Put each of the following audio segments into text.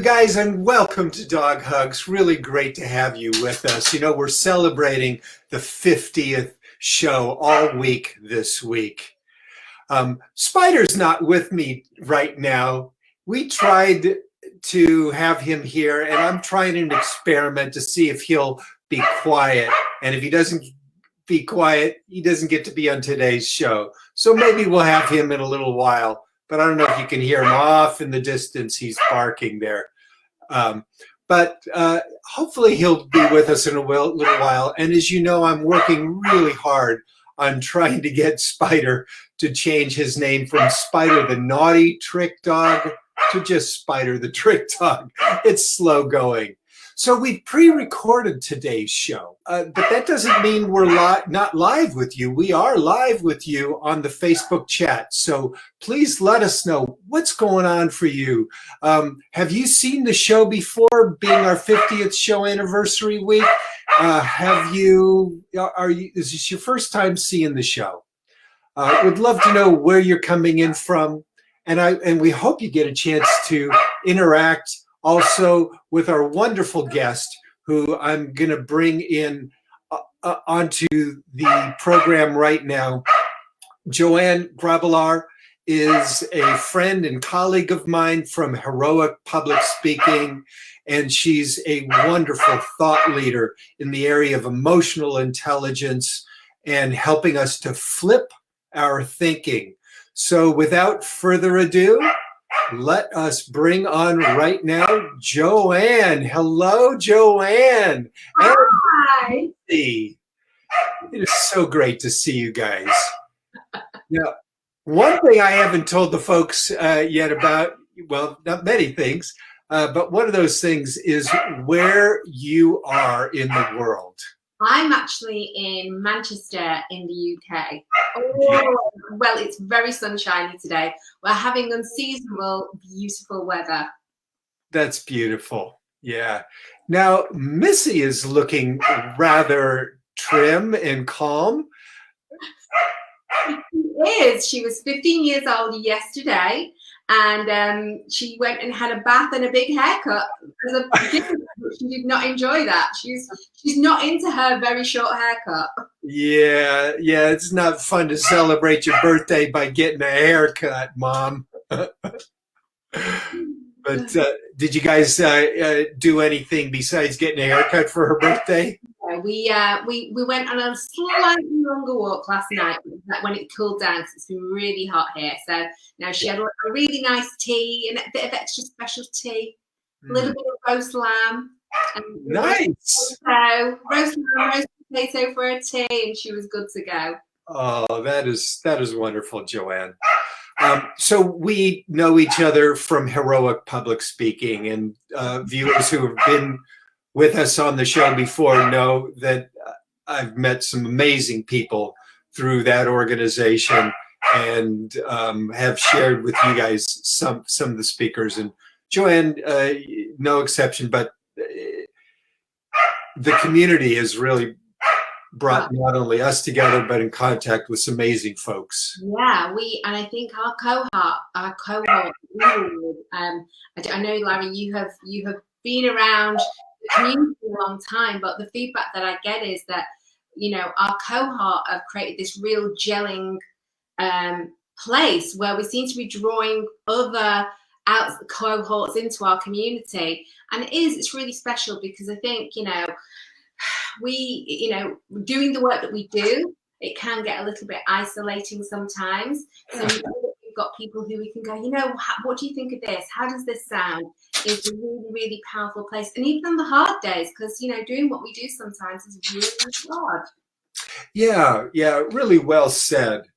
guys, and welcome to Dog Hugs. Really great to have you with us. You know, we're celebrating the 50th show all week this week. Spider's not with me right now. We tried to have him here, and I'm trying an experiment to see if he'll be quiet. And if he doesn't be quiet, he doesn't get to be on today's show. So maybe we'll have him in a little while. But I don't know if you can hear him off in the distance. He's barking there. But hopefully he'll be with us in a little while. And as you know, I'm working really hard on trying to get Spider to change his name from Spider the Naughty Trick Dog to just Spider the Trick Dog. It's slow going. So we pre-recorded today's show, but that doesn't mean we're not live with you. We are live with you on the Facebook chat. So please let us know what's going on for you. Have you seen the show before, being our 50th show anniversary week? Is this your first time seeing the show? Would love to know where you're coming in from. And we hope you get a chance to interact also with our wonderful guest, who I'm going to bring in onto the program right now. Joanne Grobbelaar is a friend and colleague of mine from Heroic Public Speaking, and she's a wonderful thought leader in the area of emotional intelligence and helping us to flip our thinking. So without further ado, let us bring on right now Joanne. Hello, Joanne. Hi. It is so great to see you guys. Now, one thing I haven't told the folks yet about, well, not many things, but one of those things is where you are in the world. I'm actually in Manchester in the UK. Oh, well, it's very sunshiny today. We're having unseasonable, beautiful weather. That's beautiful. Yeah. Now, Missy is looking rather trim and calm. She is. She was 15 years old yesterday, and she went and had a bath and a big haircut. She did not enjoy that. She's not into her very short haircut. Yeah, it's not fun to celebrate your birthday by getting a haircut, Mom. But did you guys do anything besides getting a haircut for her birthday? We went on a slightly longer walk last night when it cooled down, because it's been really hot here. So now she had a really nice tea and a bit of extra special tea, a little bit of roast lamb. And nice. Roast lamb, roast potato for her tea, and she was good to go. Oh, that is wonderful, Joanne. So we know each other from Heroic Public Speaking, and viewers who have been with us on the show before know that I've met some amazing people through that organization, and have shared with you guys some of the speakers. And Joanne, no exception, but the community has really brought not only us together, but in contact with some amazing folks. Yeah, and I think our cohort. I know, Larry, you have been around the community for a long time, but the feedback that I get is that, you know, our cohort have created this real gelling place where we seem to be drawing other cohorts into our community, and it's really special, because I think, you know, doing the work that we do, it can get a little bit isolating sometimes. So we've got people who we can go, you know, what do you think of this? How does this sound? It's a really, really powerful place. And even on the hard days, because, you know, doing what we do sometimes is really hard. Yeah, really well said.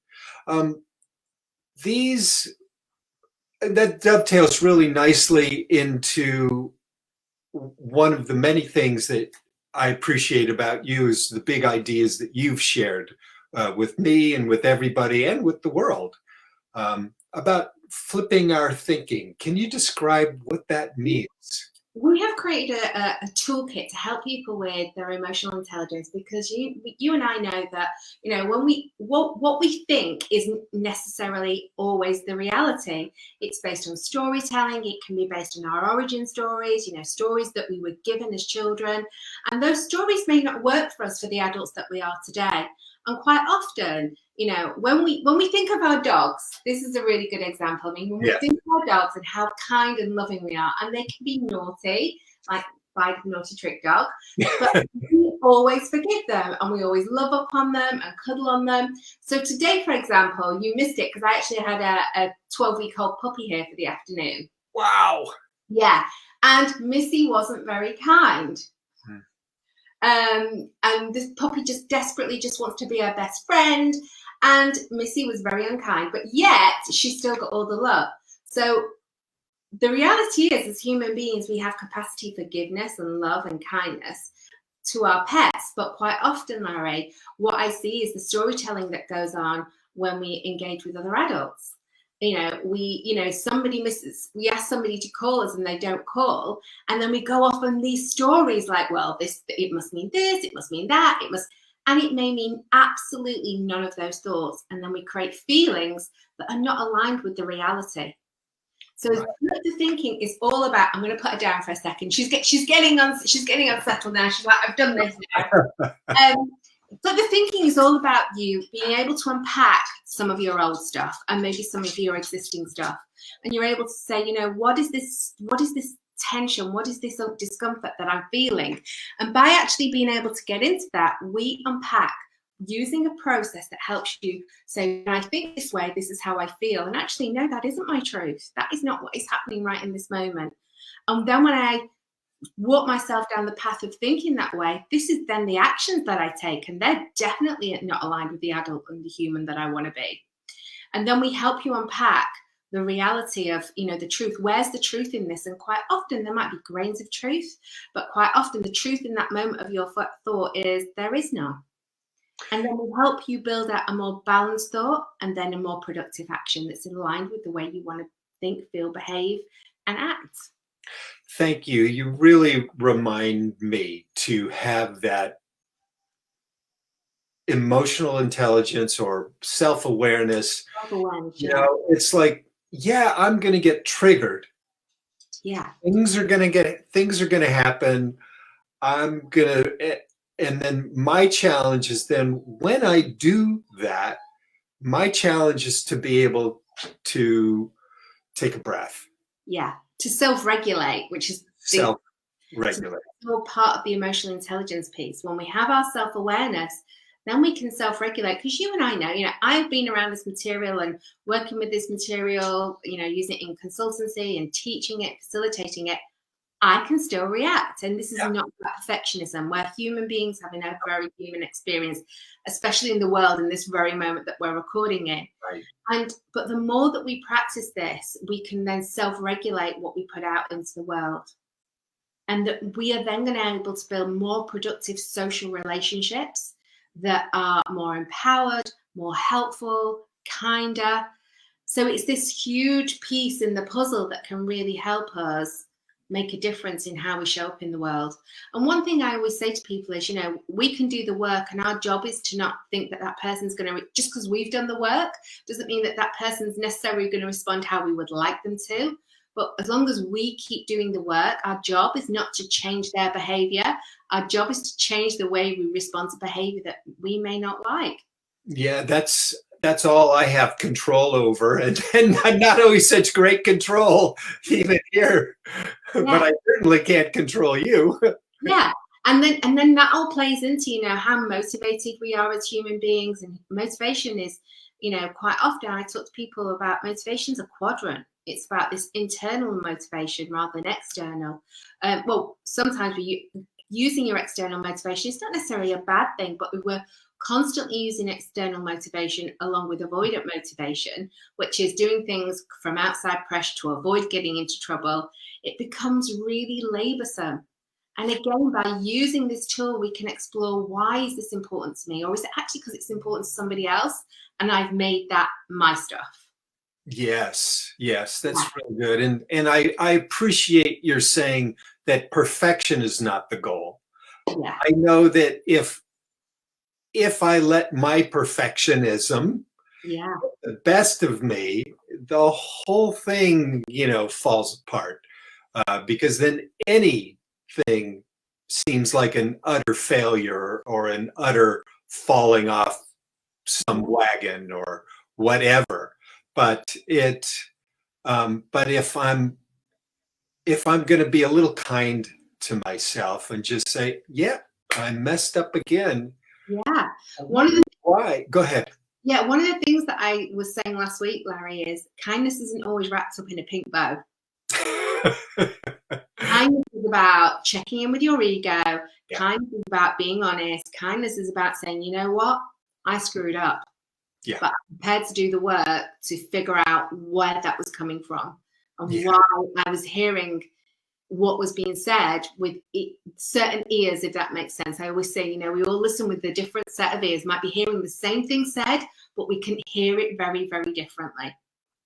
That dovetails really nicely into one of the many things that I appreciate about you, is the big ideas that you've shared with me and with everybody and with the world about flipping our thinking. Can you describe what that means? We have created a toolkit to help people with their emotional intelligence, because you and I know that, you know, when what we think isn't necessarily always the reality. It's based on storytelling. It can be based on our origin stories, you know, stories that we were given as children, and those stories may not work for us for the adults that we are today. And quite often, you know, when we think of our dogs, this is a really good example. I mean, when we Yeah. think of our dogs and how kind and loving we are, and they can be naughty, like by the naughty trick dog, but we always forgive them and we always love upon them and cuddle on them. So today, for example, you missed it because I actually had a 12-week-old puppy here for the afternoon. Wow. Yeah, and Missy wasn't very kind. And this puppy just desperately just wants to be her best friend. And Missy was very unkind, but yet she still got all the love. So the reality is, as human beings, we have capacity for forgiveness and love and kindness to our pets. But quite often, Larry, what I see is the storytelling that goes on when we engage with other adults. You know, somebody misses, we ask somebody to call us and they don't call. And then we go off on these stories like, well, it must mean this, it must mean that, and it may mean absolutely none of those thoughts. And then we create feelings that are not aligned with the reality. So the thinking is all about, I'm going to put her down for a second. She's getting unsettled now. She's like, I've done this now. But the thinking is all about you being able to unpack some of your old stuff and maybe some of your existing stuff. And you're able to say, you know, what is this tension? What is this discomfort that I'm feeling? And by actually being able to get into that, we unpack using a process that helps you say, I think this way, this is how I feel. And actually, no, that isn't my truth. That is not what is happening right in this moment. And then when I walk myself down the path of thinking that way, this is then the actions that I take, and they're definitely not aligned with the adult and the human that I want to be. And then we help you unpack the reality of, you know, the truth. Where's the truth in this? And quite often there might be grains of truth, but quite often the truth in that moment of your thought is there is none. And then we help you build out a more balanced thought and then a more productive action that's in line with the way you want to think, feel, behave, and act. Thank you. You really remind me to have that emotional intelligence or self-awareness. Self-awareness, You know, it's like, yeah, I'm going to get triggered. Yeah. Things are going to happen. And then my challenge is then when I do that, my challenge is to be able to take a breath. Yeah. To self-regulate, which is self-regulate. All part of the emotional intelligence piece. When we have our self-awareness, then we can self-regulate. Because you and I know, you know, I've been around this material and working with this material, you know, using it in consultancy and teaching it, facilitating it. I can still react. And this is not about perfectionism. We're human beings having a very human experience, especially in the world in this very moment that we're recording in. Right. But the more that we practice this, we can then self-regulate what we put out into the world. And that we are then going to be able to build more productive social relationships that are more empowered, more helpful, kinder. So it's this huge piece in the puzzle that can really help us make a difference in how we show up in the world. And one thing I always say to people is, you know, we can do the work, and our job is to not think that that person's going to, just because we've done the work, doesn't mean that that person's necessarily going to respond how we would like them to. But as long as we keep doing the work, our job is not to change their behavior. Our job is to change the way we respond to behavior that we may not like. Yeah, that's all I have control over, and not always such great control even here. Yeah. But I certainly can't control you. Yeah. And then that all plays into, you know, how motivated we are as human beings. And motivation is, you know, quite often I talk to people about motivation's a quadrant. It's about this internal motivation rather than external. Well, sometimes using your external motivation, it's not necessarily a bad thing, but we're constantly using external motivation along with avoidant motivation, which is doing things from outside pressure to avoid getting into trouble. It becomes really laborsome. And again, by using this tool, we can explore, why is this important to me? Or is it actually because it's important to somebody else and I've made that my stuff? Yes, that's really good. And I appreciate your saying that perfection is not the goal. Yeah. I know that if I let my perfectionism Yeah. the best of me, the whole thing, falls apart. Because then anything seems like an utter failure or an utter falling off some wagon or whatever. But but if I'm going to be a little kind to myself and just say, yeah, I messed up again. Yeah. Why? Go ahead. Yeah, one of the things that I was saying last week, Larry, is kindness isn't always wrapped up in a pink bow. Kindness is about checking in with your ego. Yeah. Kindness is about being honest. Kindness is about saying, you know what, I screwed up. Yeah. But I'm prepared to do the work to figure out where that was coming from and why I was hearing what was being said with certain ears, if that makes sense. I always say, we all listen with a different set of ears, might be hearing the same thing said, but we can hear it very, very differently.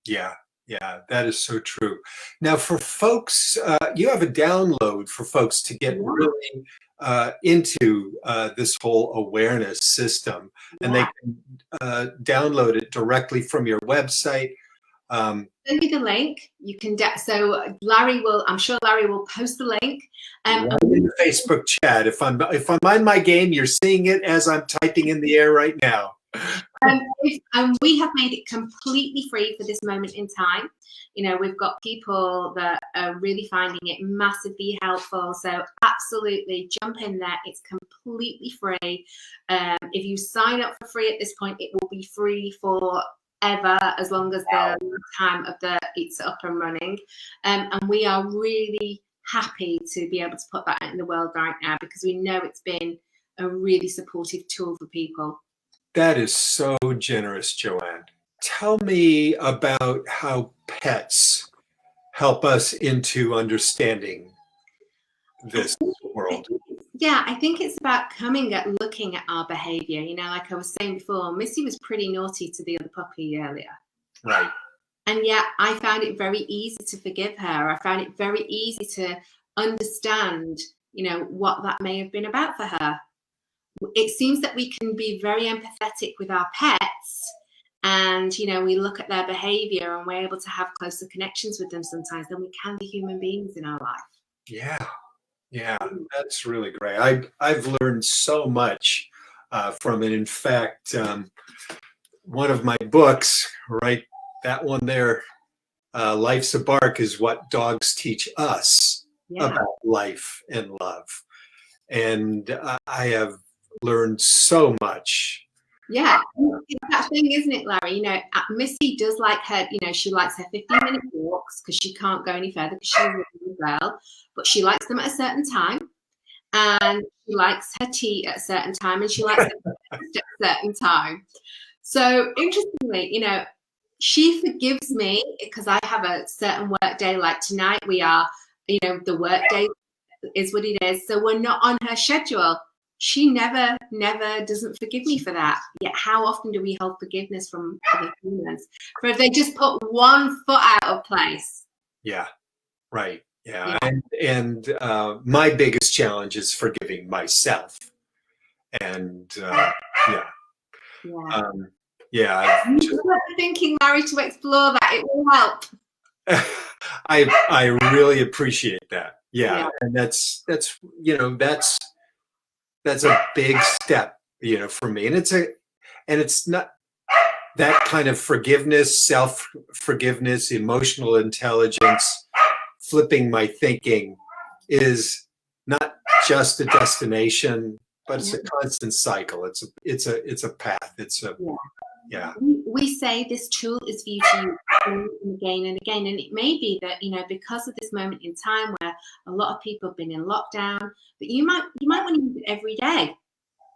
Yeah, that is so true. Now, for folks, you have a download for folks to get really into this whole awareness system, and they can download it directly from your website. Send me the link. You can. So I'm sure Larry will post the link. Right in the Facebook chat. If I'm on my game, you're seeing it as I'm typing in the air right now. We have made it completely free for this moment in time. We've got people that are really finding it massively helpful. So absolutely jump in there. It's completely free. If you sign up for free at this point, it will be free for ever, as long as the time of it's up and running, and we are really happy to be able to put that out in the world right now, because we know it's been a really supportive tool for people. That is so generous, Joanne. Tell me about how pets help us into understanding this world. Yeah, I think it's about looking at our behavior. Like I was saying before, Missy was pretty naughty to the other puppy earlier. Right. And yet I found it very easy to forgive her. I found it very easy to understand, what that may have been about for her. It seems that we can be very empathetic with our pets, and, we look at their behavior and we're able to have closer connections with them sometimes than we can the human beings in our life. Yeah, that's really great. I've learned so much from it. In fact, one of my books, right, that one there, Life's a Bark, is what dogs teach us about life and love. And I have learned so much. Yeah, it's that thing, isn't it, Larry? Missy does like her, she likes her 15-minute walks because she can't go any further because she's really well, but she likes them at a certain time, and she likes her tea at a certain time, and she likes her breakfast at a certain time. So interestingly, she forgives me because I have a certain work day. Like tonight we are, the work day is what it is. So we're not on her schedule. She never doesn't forgive me for that. Yet how often do we hold forgiveness from other humans for if they just put one foot out of place? Yeah, right. Yeah. And my biggest challenge is forgiving myself. And I'm thinking, Larry, to explore that. It will help. I really appreciate that. Yeah. And that's a big step, for me. And it's not that kind of forgiveness, self-forgiveness, emotional intelligence, flipping my thinking is not just a destination, but it's a constant cycle. It's a path. We say this tool is for you to use again and again, and it may be that because of this moment in time where a lot of people have been in lockdown, that you might want to use it every day.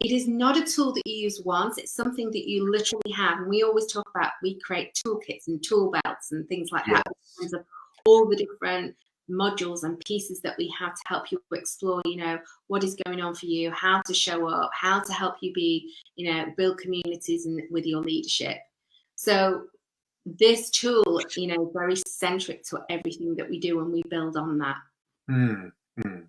It is not a tool that you use once. It's something that you literally have, and we always talk about, we create toolkits and tool belts and things like that, in terms of all the different modules and pieces that we have to help you explore, what is going on for you, how to show up, how to help you be, build communities and with your leadership. So this tool, very centric to everything that we do, and we build on that.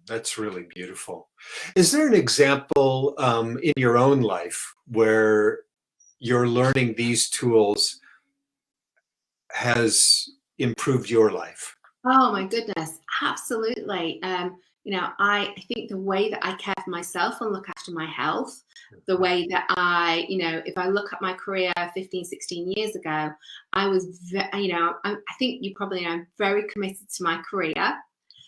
That's really beautiful. Is there an example in your own life where you're learning these tools has improved your life? Oh my goodness, absolutely. I think the way that I care for myself and look after my health, the way that if I look at my career 15, 16 years ago, I was, I think you probably know, I'm very committed to my career.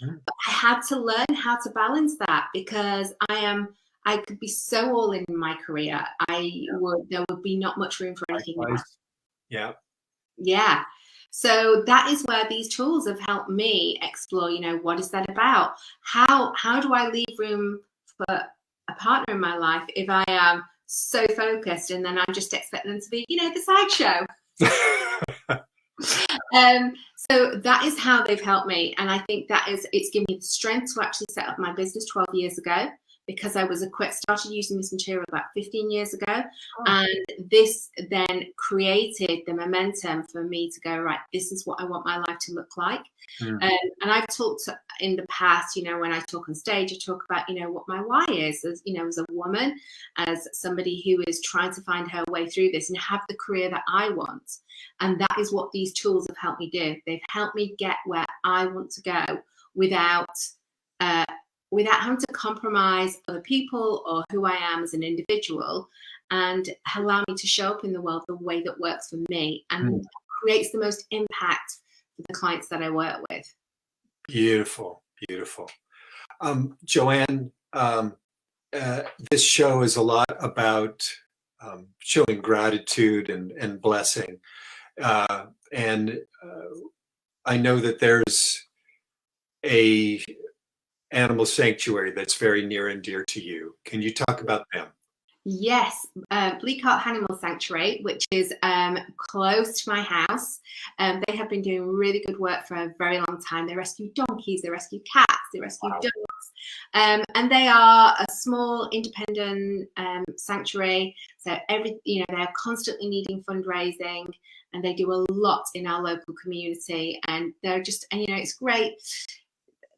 Mhm. But I had to learn how to balance that because I could be so all in my career. There would be not much room for anything else. Likewise. Yeah. Yeah. So that is where these tools have helped me explore, what is that about? How do I leave room for a partner in my life if I am so focused and then I just expect them to be, the sideshow? So that is how they've helped me. And I think it's given me the strength to actually set up my business 12 years ago because I was started using this material about 15 years ago. Oh. And this then created the momentum for me to go, right, this is what I want my life to look like. And I've talked in the past, when I talk on stage, I talk about, what my why is, as a woman, as somebody who is trying to find her way through this and have the career that I want. And that is what these tools have helped me do. They've helped me get where I want to go without having to compromise other people or who I am as an individual, and allow me to show up in the world the way that works for me and creates the most impact for the clients that I work with. Beautiful, beautiful. Joanne, this show is a lot about showing gratitude and blessing. And I know that there's a animal sanctuary that's very near and dear to you. Can you talk about them? Yes, Bleak Heart Animal Sanctuary, which is close to my house. They have been doing really good work for a very long time. They rescue donkeys, they rescue cats, they rescue dogs, and they are a small independent sanctuary. So they're constantly needing fundraising, and they do a lot in our local community. And they're just, it's great.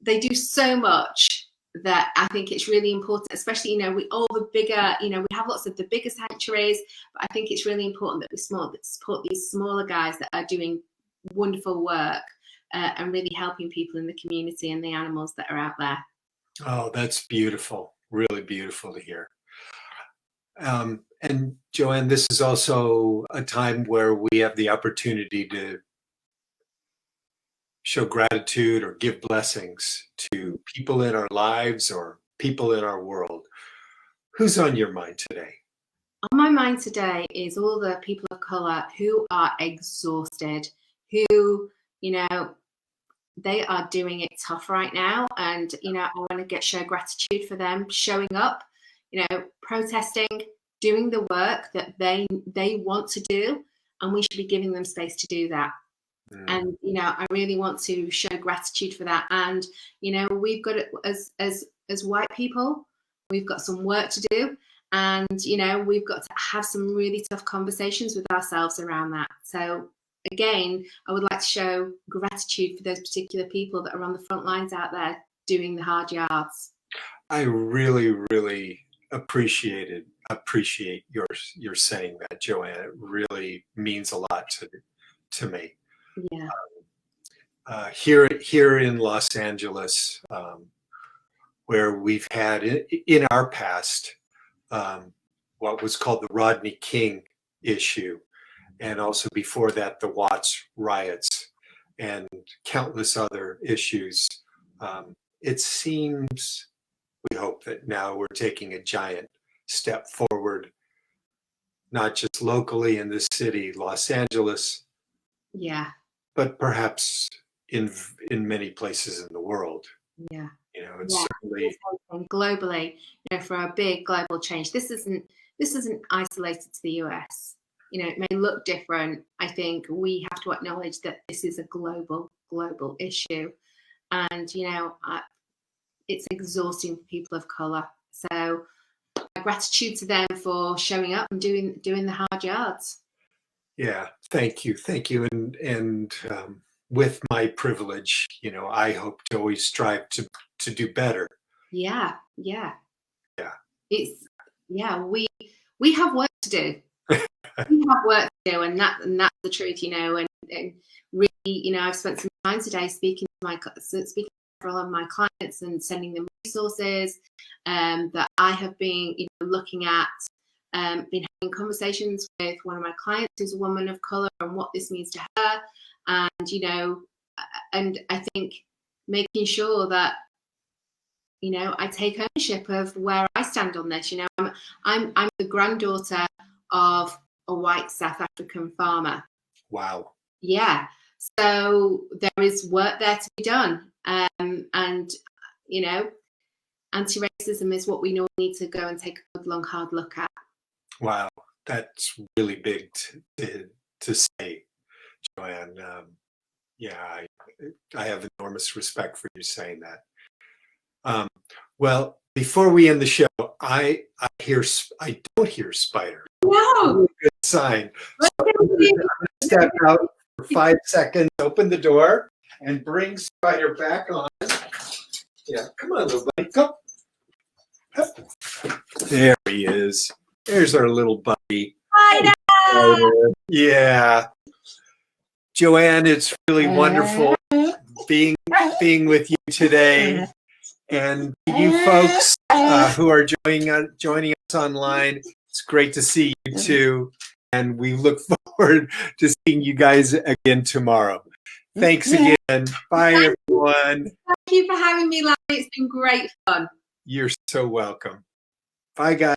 They do so much that I think it's really important, especially, we have lots of the bigger sanctuaries, but I think it's really important that we support these smaller guys that are doing wonderful work and really helping people in the community and the animals that are out there. Oh, that's beautiful. Really beautiful to hear. And Joanne, this is also a time where we have the opportunity to show gratitude or give blessings to people in our lives or people in our world. Who's on your mind today? On my mind today is all the people of color who are exhausted, who, they are doing it tough right now. And, I want to show gratitude for them showing up, protesting, doing the work that they want to do. And we should be giving them space to do that. And I really want to show gratitude for that. And we've got it as white people, we've got some work to do, and we've got to have some really tough conversations with ourselves around that. So again, I would like to show gratitude for those particular people that are on the front lines out there doing the hard yards. I really, really appreciate your saying that, Joanne. It really means a lot to me. Yeah. Here in Los Angeles, where we've had in our past what was called the Rodney King issue, and also before that the Watts riots and countless other issues. It seems, we hope that now we're taking a giant step forward, not just locally in this city, Los Angeles, but perhaps in many places in the world. Yeah. It's certainly globally, for a big global change. This isn't isolated to the US. It may look different. I think we have to acknowledge that this is a global issue, and it's exhausting for people of color. So gratitude to them for showing up and doing the hard yards. Yeah, thank you, and with my privilege, I hope to always strive to do better. Yeah, yeah. Yeah. It's, yeah, we have work to do. We have work to do, and that's the truth, and really, I've spent some time today speaking to several of my clients and sending them resources that I have been looking at, been having conversations with one of my clients who's a woman of color and what this means to her, and and I think making sure that I take ownership of where I stand on this. I'm the granddaughter of a white South African farmer. Wow. Yeah. So there is work there to be done. And anti-racism is what we know we need to go and take a good, long, hard look at. Wow. That's really big to say, Joanne. Yeah, I have enormous respect for you saying that. Well, before we end the show, I don't hear Spider. No. Good sign. So I'm going to step out for 5 seconds, open the door, and bring Spider back on. Yeah, come on, little buddy, come. There he is. There's our little buddy. Spider! Yeah. Joanne, it's really wonderful being with you today. And you folks who are joining us online, it's great to see you too. And we look forward to seeing you guys again tomorrow. Thanks again. Bye, everyone. Thank you for having me, Larry. It's been great fun. You're so welcome. Bye, guys.